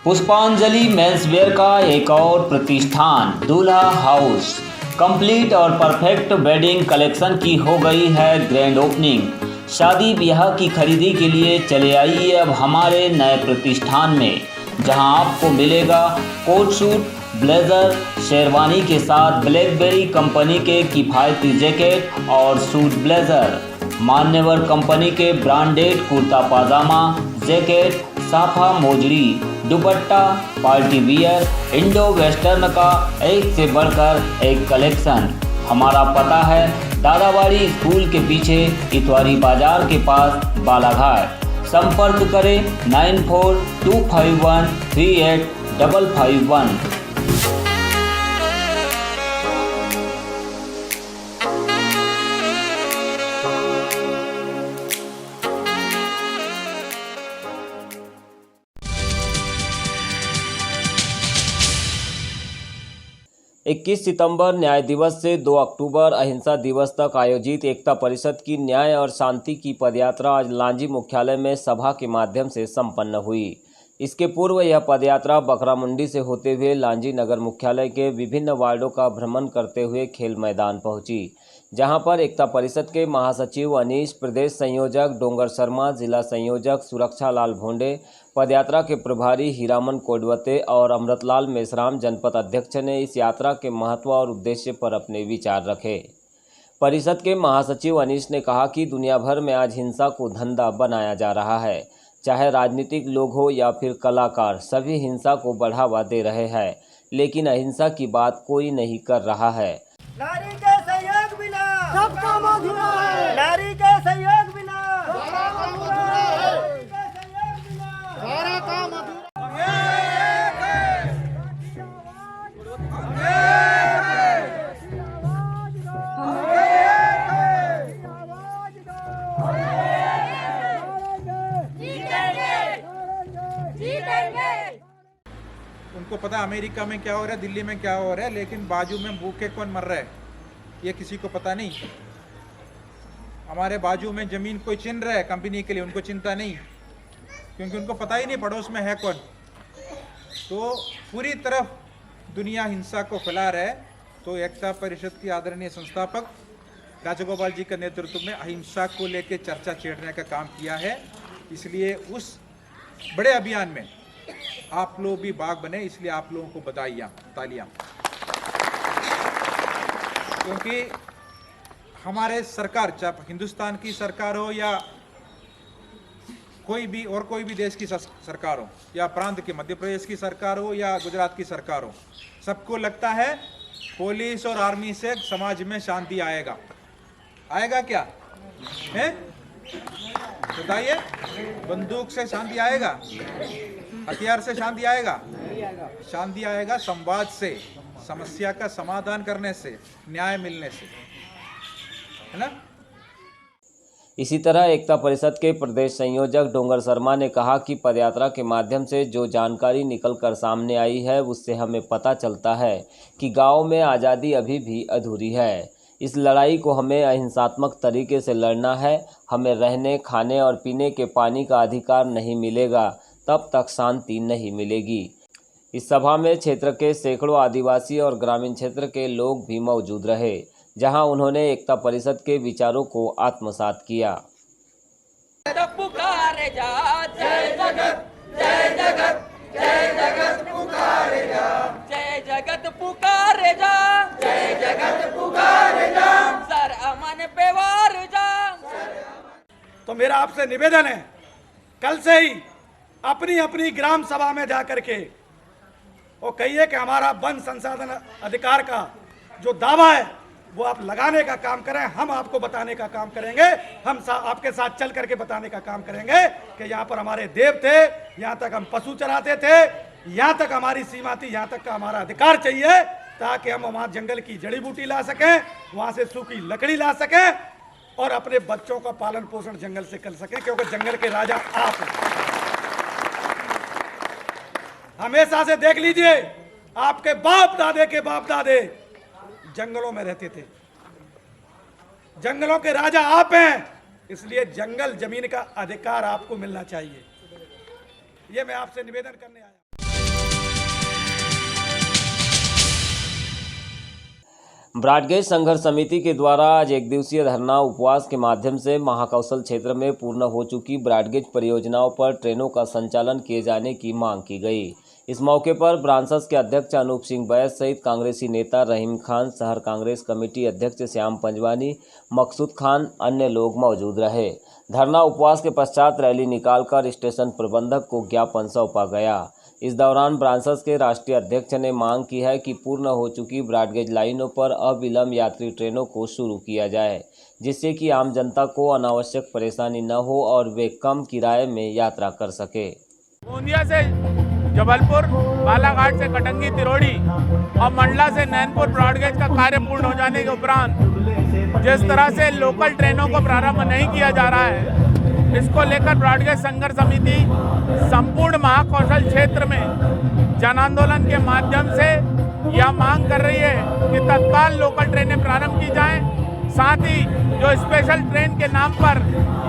पुष्पांजलि मेंसवेयर का एक और प्रतिष्ठान दूल्हा हाउस कंप्लीट और परफेक्ट वेडिंग कलेक्शन की हो गई है ग्रैंड ओपनिंग। शादी ब्याह की खरीदी के लिए चले आइए अब हमारे नए प्रतिष्ठान में, जहां आपको मिलेगा कोट सूट, ब्लेजर, शेरवानी के साथ ब्लैकबेरी कंपनी के किफ़ायती जैकेट और सूट ब्लेजर, मान्यवर कंपनी के ब्रांडेड कुर्ता पाजामा, जैकेट, साफा मोजड़ी, dupatta, party wear, Indo western का एक से बढ़कर एक कलेक्शन। हमारा पता है दादाबाड़ी स्कूल के पीछे इतवारी बाजार के पास बालाघाट। संपर्क करें 9425138551। इक्कीस सितंबर न्याय दिवस से 2 अक्टूबर अहिंसा दिवस तक आयोजित एकता परिषद की न्याय और शांति की पदयात्रा आज लांजी मुख्यालय में सभा के माध्यम से संपन्न हुई। इसके पूर्व यह पदयात्रा बकरामुंडी से होते हुए लांजी नगर मुख्यालय के विभिन्न वार्डों का भ्रमण करते हुए खेल मैदान पहुंची, जहां पर एकता परिषद के महासचिव अनीश, प्रदेश संयोजक डोंगर शर्मा, जिला संयोजक सुरक्षा लाल भोंडे, पदयात्रा के प्रभारी हीरामन कोडवते और अमृतलाल मेश्राम जनपद अध्यक्ष ने इस यात्रा के महत्व और उद्देश्य पर अपने विचार रखे। परिषद के महासचिव अनीश ने कहा कि दुनिया भर में आज हिंसा को धंधा बनाया जा रहा है। चाहे राजनीतिक लोग हो या फिर कलाकार, सभी हिंसा को बढ़ावा दे रहे हैं, लेकिन अहिंसा की बात कोई नहीं कर रहा है। नारी के सहयोग बिना सब काम अधूरा है। नारी के सहयोग बिना सब काम अधूरा है। नारी के सहयोग बिना सारा काम अधूरा उनको पता अमेरिका में क्या हो रहा है, दिल्ली में क्या हो रहा है, लेकिन बाजू में भूखे कौन मर रहा है ये किसी को पता नहीं। हमारे बाजू में ज़मीन कोई छीन रहा है कंपनी के लिए, उनको चिंता नहीं, क्योंकि उनको पता ही नहीं पड़ोस में है कौन। तो पूरी तरफ दुनिया हिंसा को फैला रहा है। तो एकता परिषद की आदरणीय संस्थापक राजगोपाल जी के नेतृत्व में अहिंसा को लेकर चर्चा छेड़ने का काम किया है। इसलिए उस बड़े अभियान में आप लोग भी भाग बने, इसलिए आप लोगों को बधाइयाँ, तालियाँ। क्योंकि हमारे सरकार, चाहे हिंदुस्तान की सरकार हो या कोई भी देश की सरकार हो, या प्रांत की मध्य प्रदेश की सरकार हो या गुजरात की सरकार हो, सबको लगता है पुलिस और आर्मी से समाज में शांति आएगा। आएगा क्या है? बताइए, बंदूक से शांति आएगा? हथियार से शांति आएगा? शांति आएगा संवाद से, समस्या का समाधान करने से, न्याय मिलने से, है ना। इसी तरह एकता परिषद के प्रदेश संयोजक डोंगर शर्मा ने कहा कि पदयात्रा के माध्यम से जो जानकारी निकलकर सामने आई है, उससे हमें पता चलता है कि गांव में आज़ादी अभी भी अधूरी है। इस लड़ाई को हमें अहिंसात्मक तरीके से लड़ना है। हमें रहने, खाने और पीने के पानी का अधिकार नहीं मिलेगा, तब तक शांति नहीं मिलेगी। इस सभा में क्षेत्र के सैकड़ों आदिवासी और ग्रामीण क्षेत्र के लोग भी मौजूद रहे, जहां उन्होंने एकता परिषद के विचारों को आत्मसात किया। पुकारे जा, जय जगत, जय जगत, जय जगत पुकारे जा, जय जगत पुकारे जा, जय जगत पुकारे जा, सर अमन पे वार जा। तो मेरा आपसे निवेदन है, कल से ही अपनी अपनी ग्राम सभा में जाकर के वो कहिए कि हमारा वन संसाधन अधिकार का जो दावा है वो आप लगाने का काम करें। हम आपको बताने का काम करेंगे, हम आपके साथ चल करके बताने का काम करेंगे कि यहाँ पर हमारे देव थे, यहाँ तक हम पशु चराते थे, यहाँ तक हमारी सीमा थी, यहाँ तक का हमारा अधिकार चाहिए, ताकि हम वहाँ जंगल की जड़ी बूटी ला सकें, वहाँ से सूखी लकड़ी ला सकें और अपने बच्चों का पालन पोषण जंगल से कर सकें, क्योंकि जंगल के राजा आप हैं। हमेशा से देख लीजिए, आपके बाप दादे के बाप दादे जंगलों में रहते थे, जंगलों के राजा आप हैं, इसलिए जंगल जमीन का अधिकार आपको मिलना चाहिए। ये मैं आपसे निवेदन करने आया। ब्रॉडगेज संघर्ष समिति के द्वारा आज एक दिवसीय धरना उपवास के माध्यम से महाकौशल क्षेत्र में पूर्ण हो चुकी ब्रॉडगेज परियोजनाओं पर ट्रेनों का संचालन किए जाने की मांग की गई। इस मौके पर ब्रांसस के अध्यक्ष अनूप सिंह बैस सहित कांग्रेसी नेता रहीम खान, शहर कांग्रेस कमेटी अध्यक्ष श्याम पंजवानी, मकसूद खान, अन्य लोग मौजूद रहे। धरना उपवास के पश्चात रैली निकालकर स्टेशन प्रबंधक को ज्ञापन सौंपा गया। इस दौरान ब्रांसस के राष्ट्रीय अध्यक्ष ने मांग की है कि पूर्ण हो चुकी ब्रॉडगेज लाइनों पर अविलंब यात्री ट्रेनों को शुरू किया जाए, जिससे कि आम जनता को अनावश्यक परेशानी न हो और वे कम किराए में यात्रा कर सके। गोंदिया से जबलपुर, बालाघाट से कटंगी तिरोड़ी और मंडला से नैनपुर ब्रॉडगेज का कार्य पूर्ण हो जाने के उपरांत जिस तरह से लोकल ट्रेनों को प्रारंभ नहीं किया जा रहा है, इसको लेकर ब्रॉडगेज संघर्ष समिति संपूर्ण महाकौशल क्षेत्र में जन आंदोलन के माध्यम से यह मांग कर रही है कि तत्काल लोकल ट्रेनें प्रारंभ की जाएं। साथ ही जो स्पेशल ट्रेन के नाम पर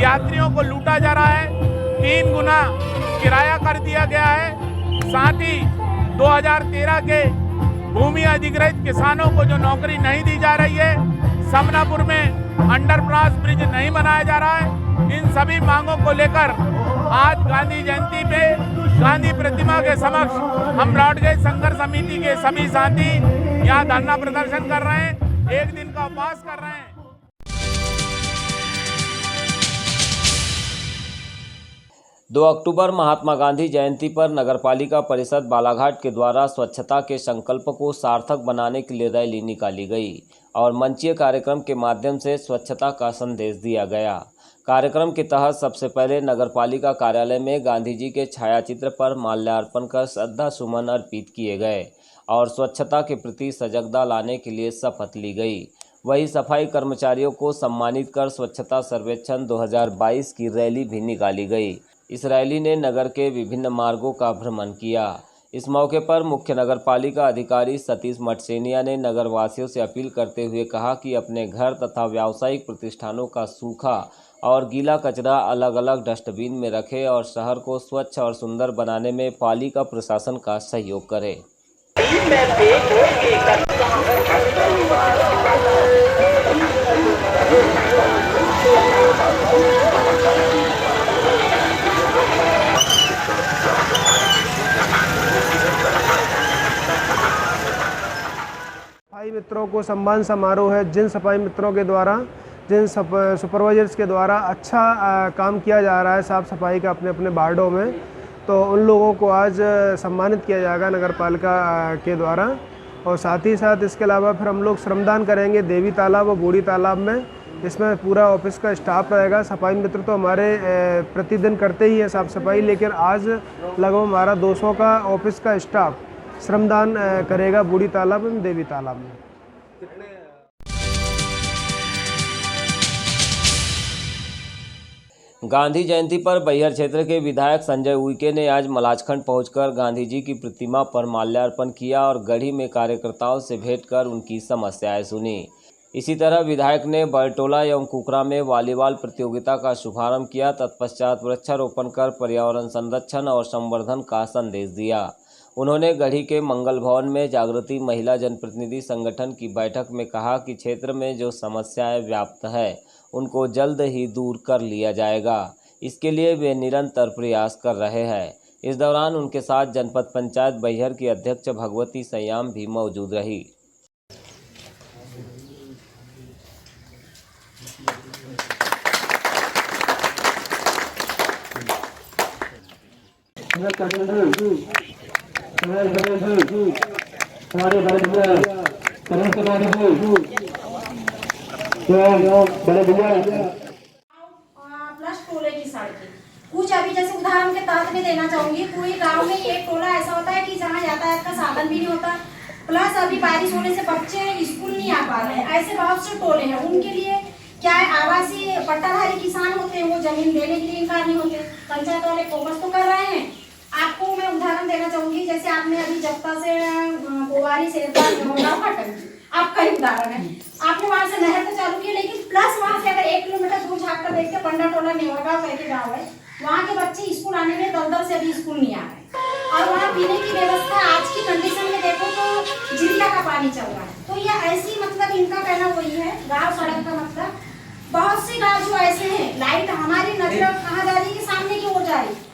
यात्रियों को लूटा जा रहा है, 3 गुना किराया कर दिया गया है। साथ ही 2013 के भूमि अधिग्रहित किसानों को जो नौकरी नहीं दी जा रही है, समनापुर में अंडरपास ब्रिज नहीं बनाया जा रहा है, इन सभी मांगों को लेकर आज गांधी जयंती पे गांधी प्रतिमा के समक्ष हम ब्रॉडगेज संघर्ष समिति के सभी साथी यहाँ धरना प्रदर्शन कर रहे हैं, एक दिन का उपवास कर रहे हैं। 2 अक्टूबर महात्मा गांधी जयंती पर नगरपालिका परिषद बालाघाट के द्वारा स्वच्छता के संकल्प को सार्थक बनाने के लिए रैली निकाली गई और मंचीय कार्यक्रम के माध्यम से स्वच्छता का संदेश दिया गया। कार्यक्रम के तहत सबसे पहले नगरपालिका कार्यालय में गांधी जी के छायाचित्र पर माल्यार्पण कर श्रद्धा सुमन अर्पित किए गए और स्वच्छता के प्रति सजगता लाने के लिए शपथ ली गई। वहीं सफाई कर्मचारियों को सम्मानित कर स्वच्छता सर्वेक्षण 2022 की रैली भी निकाली गई। इस रैली ने नगर के विभिन्न मार्गों का भ्रमण किया। इस मौके पर मुख्य नगरपालिका अधिकारी सतीश मटसेनिया ने नगरवासियों से अपील करते हुए कहा कि अपने घर तथा व्यावसायिक प्रतिष्ठानों का सूखा और गीला कचरा अलग अलग डस्टबिन में रखें और शहर को स्वच्छ और सुंदर बनाने में पालिका प्रशासन का सहयोग करें। सफाई मित्रों को सम्मान समारोह है। जिन सफाई मित्रों के द्वारा, जिन सुपरवाइजर्स के द्वारा अच्छा काम किया जा रहा है साफ़ सफाई का अपने अपने वार्डों में, तो उन लोगों को आज सम्मानित किया जाएगा नगरपालिका के द्वारा। और साथ ही साथ इसके अलावा फिर हम लोग श्रमदान करेंगे देवी तालाब और बूढ़ी तालाब में। इसमें पूरा ऑफिस का स्टाफ रहेगा। सफाई मित्र तो हमारे प्रतिदिन करते ही है साफ़ सफाई, लेकिन आज लगभग हमारा 200 का ऑफिस का स्टाफ श्रमदान करेगा बूढ़ी तालाब एवं देवी तालाब में। गांधी जयंती पर बैहर क्षेत्र के विधायक संजय उइके ने आज मलाजखंड पहुंचकर गांधी जी की प्रतिमा पर माल्यार्पण किया और गढ़ी में कार्यकर्ताओं से भेंट कर उनकी समस्याएं सुनी। इसी तरह विधायक ने बरटोला एवं कुकरा में वॉलीबॉल प्रतियोगिता का शुभारंभ किया। तत्पश्चात वृक्षारोपण कर पर्यावरण संरक्षण और संवर्धन का संदेश दिया। उन्होंने गढ़ी के मंगल भवन में जागृति महिला जनप्रतिनिधि संगठन की बैठक में कहा कि क्षेत्र में जो समस्याएं व्याप्त है उनको जल्द ही दूर कर लिया जाएगा। इसके लिए वे निरंतर प्रयास कर रहे हैं। इस दौरान उनके साथ जनपद पंचायत बैहर की अध्यक्ष भगवती सयाम भी मौजूद रही। प्लस टोले की सड़कें कुछ अभी जैसे उदाहरण के तहत में देना चाहूंगी। कोई गांव में एक टोला ऐसा होता है कि जहां यातायात का साधन भी नहीं होता, प्लस अभी बारिश होने से बच्चे स्कूल नहीं आ पा रहे हैं। ऐसे बहुत से टोले हैं, उनके लिए क्या है, आवासीय पट्टाधारी किसान होते हैं, वो जमीन देने के लिए इनकार नहीं होते। पंचायत वाले फोकस तो कर रहे हैं। आपको मैं उदाहरण देना चाहूंगी, जैसे आपने अभी जप्ता से गोवारी से आपका ही उदाहरण है। आपने वहां से नहर तो चालू की, लेकिन प्लस वहां से अगर 1 किलोमीटर दूर झाँक कर देखते पंडा टोला नेवरगांव करके गाँव है, वहाँ के बच्चे स्कूल आने में दलदल से अभी स्कूल नहीं आ रहे। और वहाँ पीने की व्यवस्था आज की कंडीशन में देखो तो झीला का पानी चल रहा है। तो ये ऐसी मतलब से घाट जो ऐसे हैं, लाइट हमारी नजर कहाँ जा रही है कि सामने की ओर जा रही है।